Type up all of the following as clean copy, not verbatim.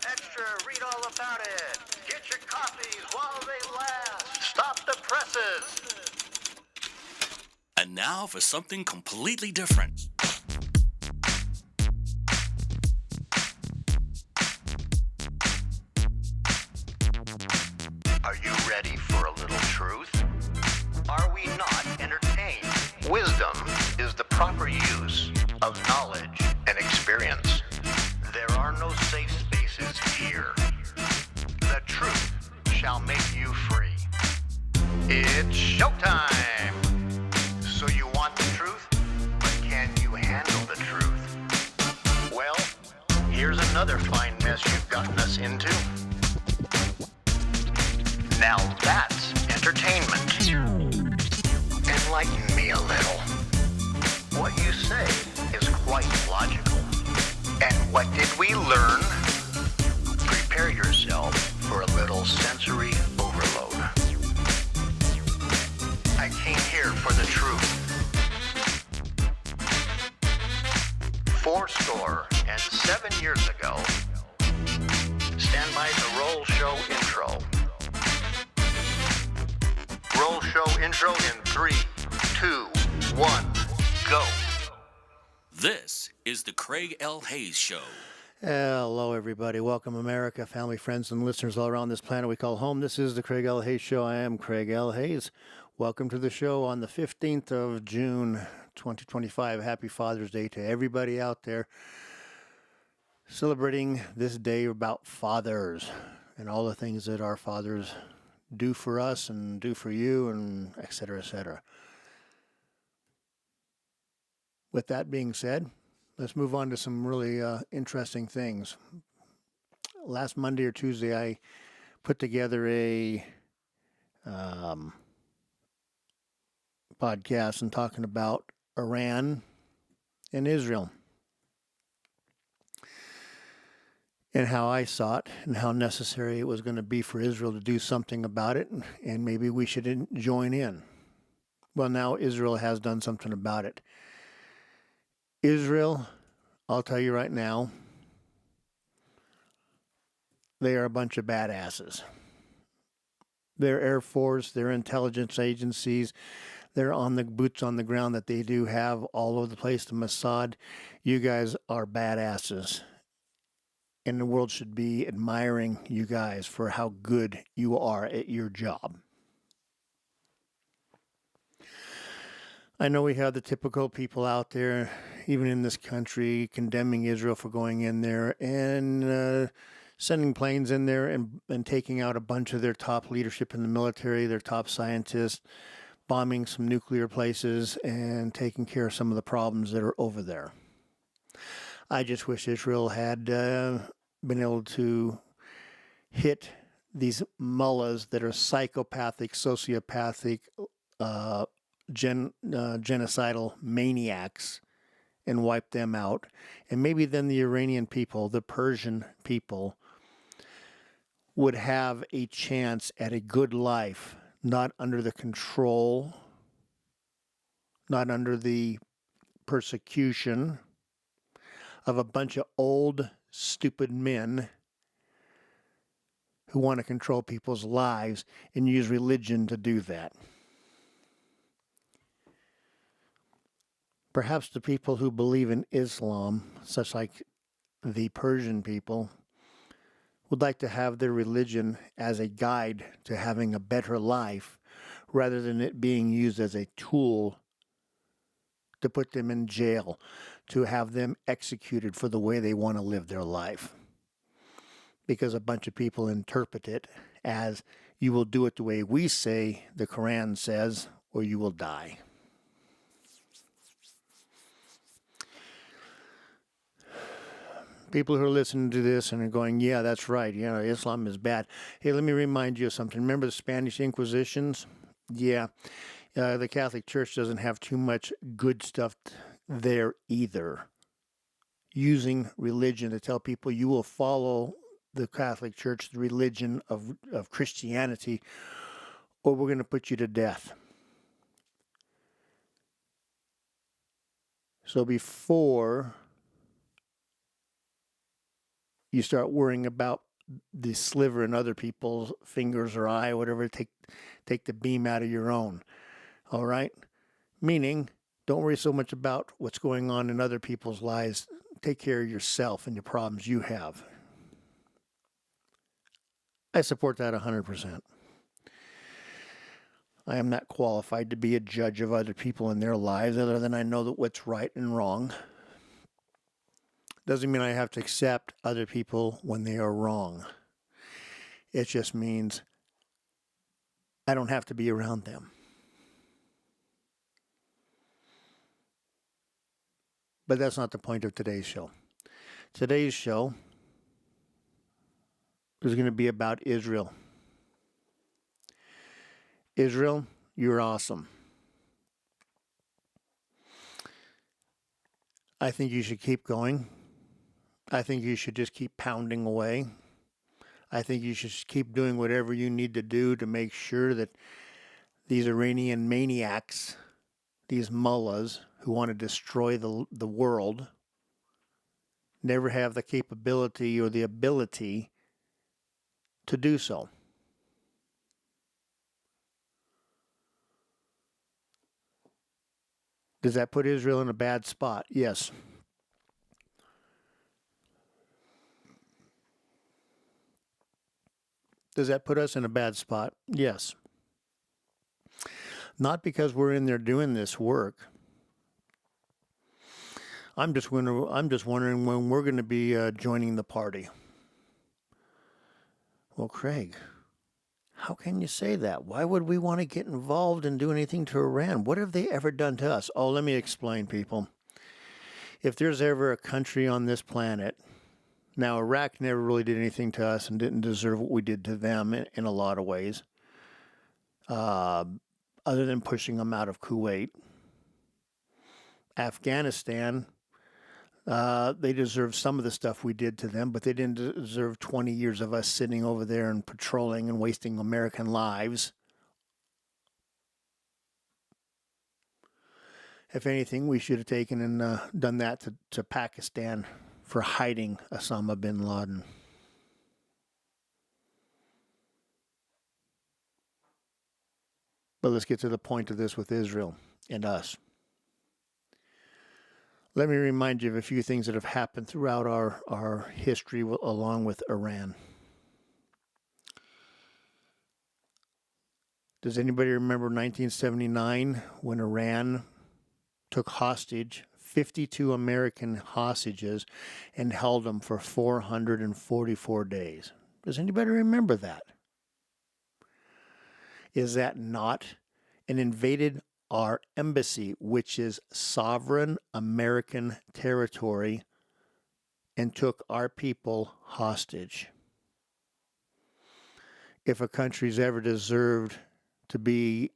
extra, read all about it. Get your copies while they last. Stop the presses. And now for something completely different. Are you ready for a little truth? Are we not entertained? Wisdom is the proper use of knowledge and experience. There are no safe spaces here. The truth shall make you free. It's showtime! So you want the truth, but can you handle the truth? Well, here's another fine mess you've gotten us into. Now that's entertainment. Enlighten me a little. What you say is quite logical. And what did we learn? Prepare yourself for a little sensory overload. I came here for the truth. 7 years ago. Stand by the roll show intro. Roll show intro in 3, 2, 1, go. This is the Craig L. Hayes Show. Hello, everybody. Welcome, America, family, friends, and listeners all around this planet we call home. This is the Craig L. Hayes Show. I am Craig L. Hayes. Welcome to the show on the 15th of June, 2025. Happy Father's Day to everybody out there celebrating this day about fathers and all the things that our fathers do for us and do for you, and et cetera, et cetera. With that being said, let's move on to some really interesting things. Last Monday or Tuesday, I put together a podcast and talking about Iran and Israel and how I saw it and how necessary it was going to be for Israel to do something about it, and maybe we should join in. Well, now Israel has done something about it. Israel, I'll tell you right now, they are a bunch of badasses. Their Air Force, their intelligence agencies, they're on the boots on the ground that they do have all over the place. The Mossad, you guys are badasses. And the world should be admiring you guys for how good you are at your job. I know we have the typical people out there, even in this country, condemning Israel for going in there and sending planes in there and taking out a bunch of their top leadership in the military, their top scientists, bombing some nuclear places and taking care of some of the problems that are over there. I just wish Israel had been able to hit these mullahs that are psychopathic, sociopathic, genocidal maniacs and wipe them out. And maybe then the Iranian people, the Persian people, would have a chance at a good life, not under the control, not under the persecution of a bunch of old, stupid men who want to control people's lives and use religion to do that. Perhaps the people who believe in Islam, such like the Persian people, would like to have their religion as a guide to having a better life rather than it being used as a tool to put them in jail, to have them executed for the way they want to live their life. Because a bunch of people interpret it as, you will do it the way we say the Quran says, or you will die. People who are listening to this and are going, yeah, that's right, Islam is bad. Hey, let me remind you of something. Remember the Spanish Inquisitions? Yeah, the Catholic Church doesn't have too much good stuff there either. Using religion to tell people you will follow the Catholic Church, the religion of Christianity, or we're going to put you to death. So before You start worrying about the sliver in other people's fingers or eye, or whatever, take the beam out of your own. All right? Meaning, don't worry so much about what's going on in other people's lives. Take care of yourself and the problems you have. I support that 100%. I am not qualified to be a judge of other people in their lives, other than I know that what's right and wrong. Doesn't mean I have to accept other people when they are wrong. It just means I don't have to be around them. But that's not the point of today's show. Today's show is going to be about Israel. Israel, you're awesome. I think you should keep going. I think you should just keep pounding away. I think you should keep doing whatever you need to do to make sure that these Iranian maniacs, these mullahs who want to destroy the world, never have the capability or the ability to do so. Does that put Israel in a bad spot? Yes. Does that put us in a bad spot? Yes. Not because we're in there doing this work. I'm just wondering when we're going to be joining the party. Well, Craig, how can you say that? Why would we want to get involved and do anything to Iran? What have they ever done to us? Oh, let me explain, people. If there's ever a country on this planet, now Iraq never really did anything to us and didn't deserve what we did to them in a lot of ways, other than pushing them out of Kuwait. Afghanistan, they deserve some of the stuff we did to them, but they didn't deserve 20 years of us sitting over there and patrolling and wasting American lives. If anything, we should have taken and done that to Pakistan for hiding Osama bin Laden. But let's get to the point of this with Israel and us. Let me remind you of a few things that have happened throughout our history along with Iran. Does anybody remember 1979 when Iran took hostage 52 American hostages and held them for 444 days? Does anybody remember that? Is that not an invaded our embassy, which is sovereign American territory, and took our people hostage? If a country's ever deserved to be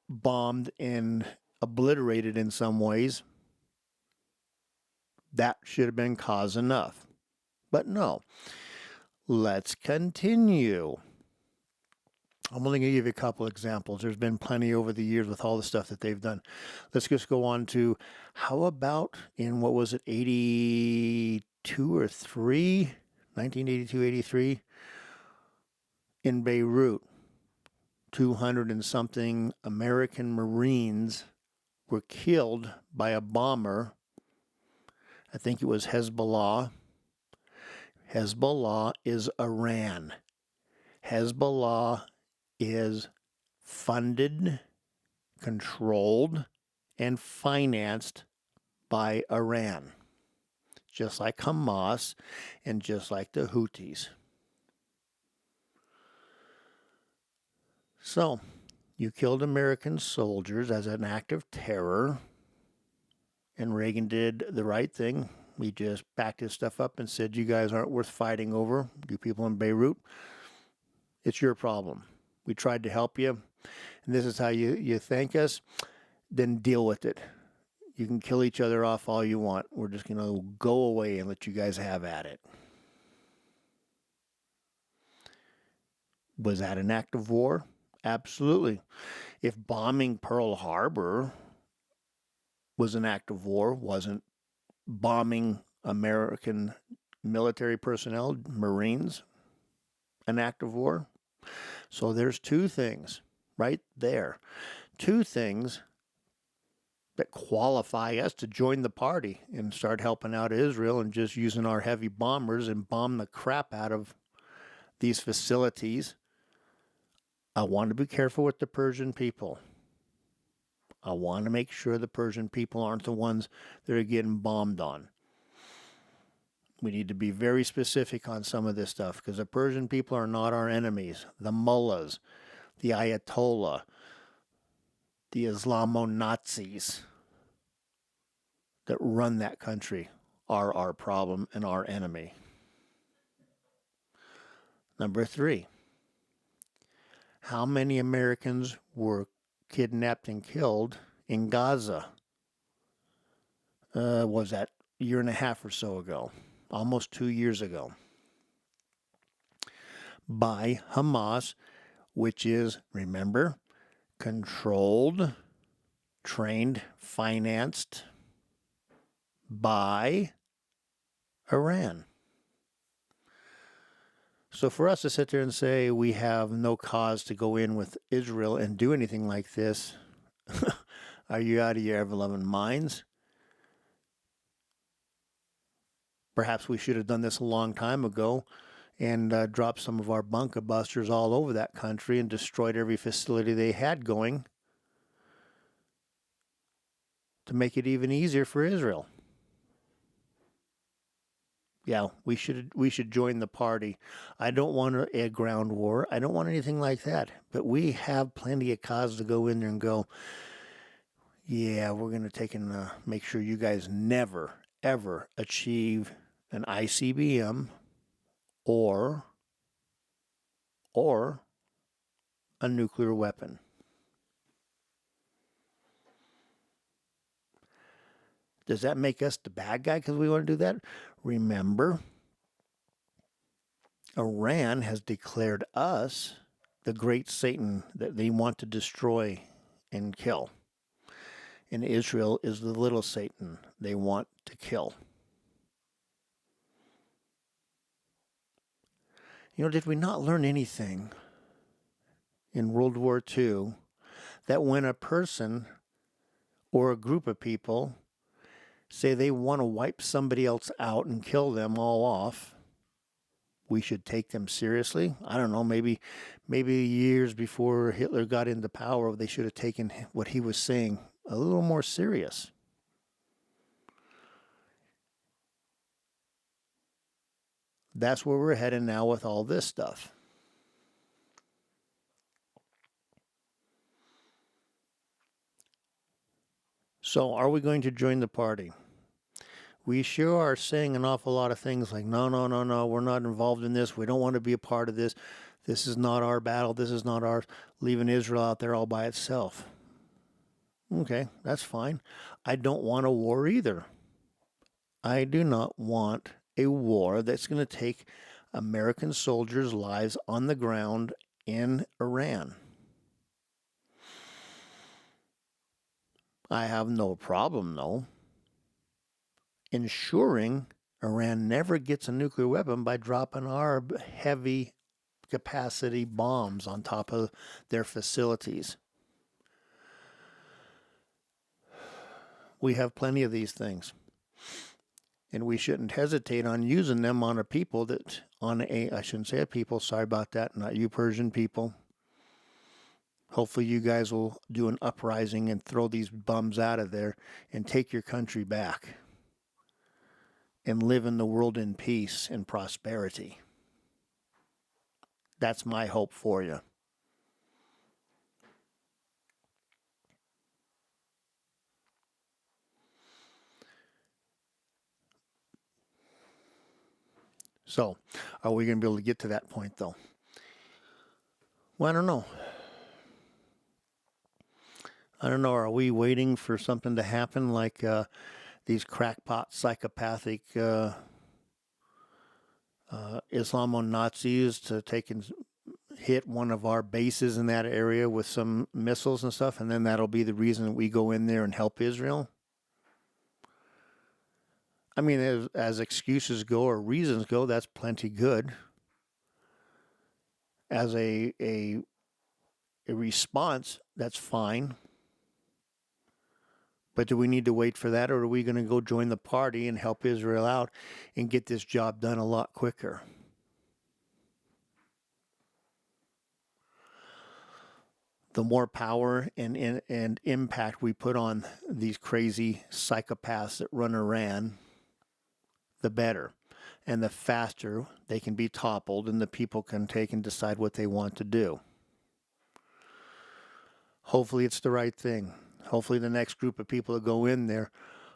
bombed and obliterated in some ways, that should have been cause enough. But no. Let's continue. I'm only going to give you a couple examples. There's been plenty over the years with all the stuff that they've done. Let's just go on to, how about in, 82 or 3? 1982, 83? In Beirut, 200 and something American Marines were killed by a bomber. I think it was Hezbollah. Hezbollah is Iran. Hezbollah is funded, controlled, and financed by Iran, just like Hamas and just like the Houthis. So, you killed American soldiers as an act of terror, and Reagan did the right thing. He just backed his stuff up and said, you guys aren't worth fighting over, you people in Beirut. It's your problem. We tried to help you, and this is how you thank us. Then deal with it. You can kill each other off all you want. We're just going to go away and let you guys have at it. Was that an act of war? Absolutely. If bombing Pearl Harbor was an act of war, wasn't bombing American military personnel, Marines, an act of war. So there's two things right there. Two things that qualify us to join the party and start helping out Israel and just using our heavy bombers and bomb the crap out of these facilities. I want to be careful with the Persian people. I want to make sure the Persian people aren't the ones that are getting bombed on. We need to be very specific on some of this stuff because the Persian people are not our enemies. The mullahs, the Ayatollah, the Islamo-Nazis that run that country are our problem and our enemy. Number 3, how many Americans were kidnapped and killed in Gaza? Was that a year and a half or so ago? Almost 2 years ago. By Hamas, which is, remember, controlled, trained, financed by Iran. So for us to sit there and say we have no cause to go in with Israel and do anything like this, are you out of your ever-loving minds? Perhaps we should have done this a long time ago and dropped some of our bunker busters all over that country and destroyed every facility they had going to make it even easier for Israel. Yeah, we should join the party. I don't want a ground war. I don't want anything like that. But we have plenty of cause to go in there and go, yeah, we're going to take and make sure you guys never, ever achieve an ICBM or a nuclear weapon. Does that make us the bad guy because we want to do that? Remember, Iran has declared us the great Satan that they want to destroy and kill. And Israel is the little Satan they want to kill. You know, did we not learn anything in World War II that when a person or a group of people say they want to wipe somebody else out and kill them all off, we should take them seriously? I don't know, maybe years before Hitler got into power, they should have taken what he was saying a little more serious. That's where we're headed now with all this stuff. So, are we going to join the party? We sure are saying an awful lot of things like, no, we're not involved in this. We don't want to be a part of this. This is not our battle. This is not ours. Leaving Israel out there all by itself. Okay, that's fine. I don't want a war either. I do not want a war that's going to take American soldiers' lives on the ground in Iran. I have no problem, though, ensuring Iran never gets a nuclear weapon by dropping our heavy capacity bombs on top of their facilities. We have plenty of these things. And we shouldn't hesitate on using them on a people that, I shouldn't say a people, sorry about that, not you Persian people. Hopefully you guys will do an uprising and throw these bums out of there and take your country back and live in the world in peace and prosperity. That's my hope for you. So, are we going to be able to get to that point, though? Well, I don't know. Are we waiting for something to happen like these crackpot, psychopathic Islamo-Nazis to take and hit one of our bases in that area with some missiles and stuff, and then that'll be the reason we go in there and help Israel? I mean, as excuses go or reasons go, that's plenty good. As a response, that's fine. But do we need to wait for that, or are we going to go join the party and help Israel out and get this job done a lot quicker? The more power and impact we put on these crazy psychopaths that run Iran, the better. And the faster they can be toppled and the people can take and decide what they want to do. Hopefully it's the right thing. Hopefully the next group of people that go in there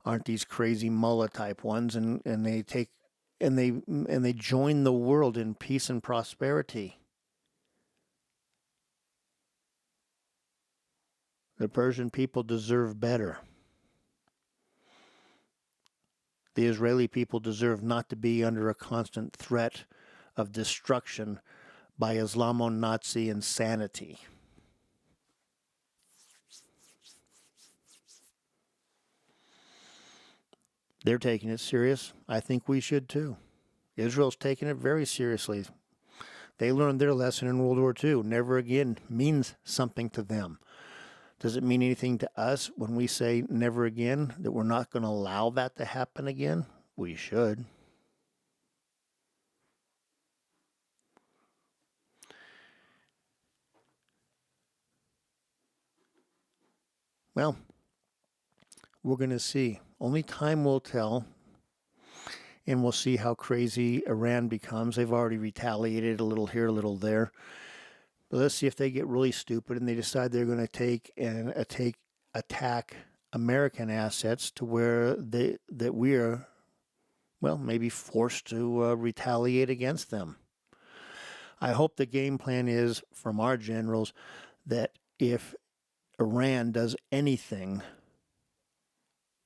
aren't these crazy mullah type ones, and they take and they join the world in peace and prosperity. The Persian people deserve better. The Israeli people deserve not to be under a constant threat of destruction by Islamo-Nazi insanity. They're taking it serious. I think we should too. Israel's taking it very seriously. They learned their lesson in World War II. Never again means something to them. Does it mean anything to us when we say never again, that we're not going to allow that to happen again? We should. Well, we're going to see. Only time will tell. And we'll see how crazy Iran becomes. They've already retaliated a little here, a little there. But let's see if they get really stupid and they decide they're going to attack American assets to where that we are, well, maybe forced to retaliate against them. I hope the game plan is from our generals that if Iran does anything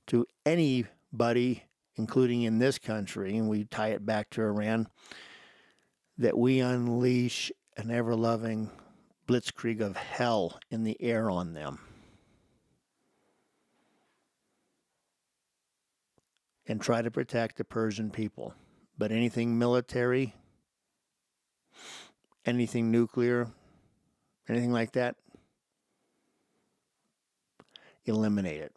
to anybody, including in this country, and we tie it back to Iran, that we unleash an ever-loving blitzkrieg of hell in the air on them. And try to protect the Persian people. But anything military, anything nuclear, anything like that, eliminate it.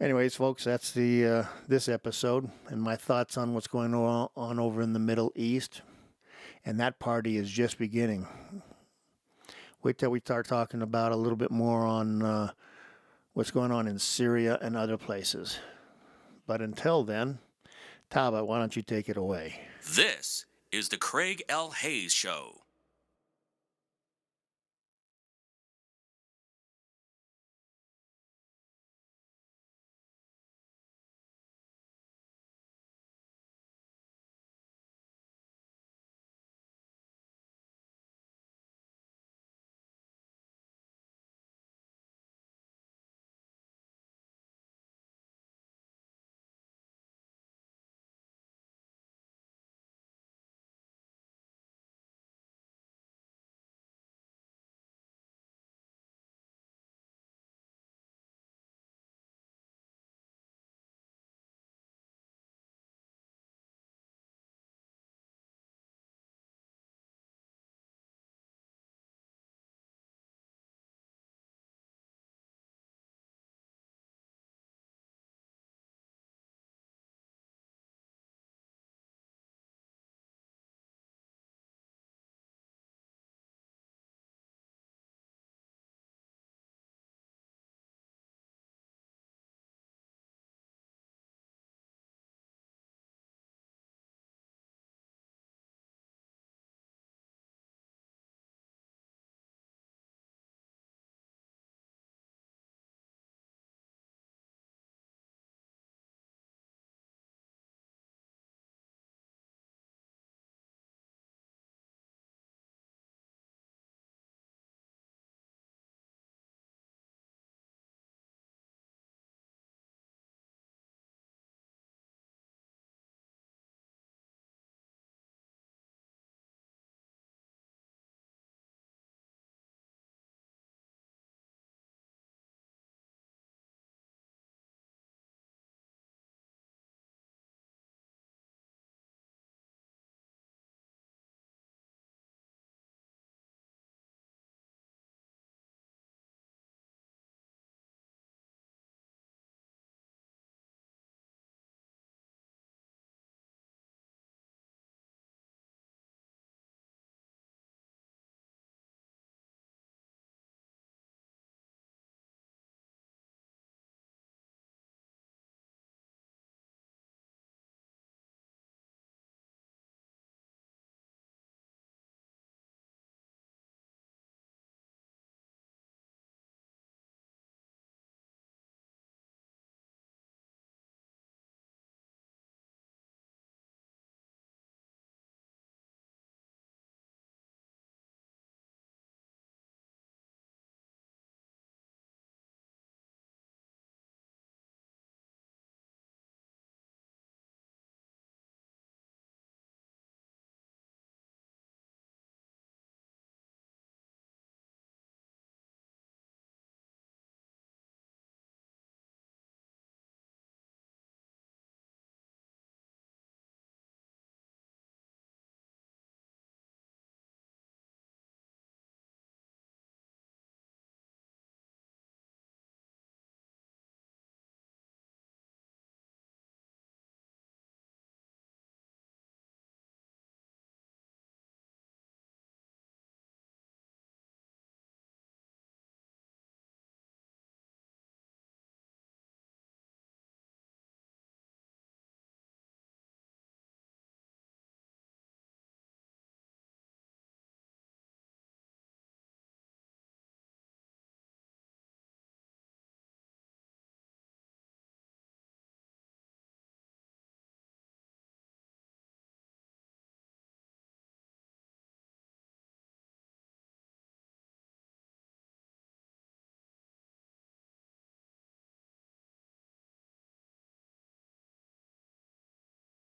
Anyways, folks, that's the this episode and my thoughts on what's going on over in the Middle East. And that party is just beginning. Wait till we start talking about a little bit more on what's going on in Syria and other places. But until then, Taba, why don't you take it away? This is the Craig L. Hayes Show.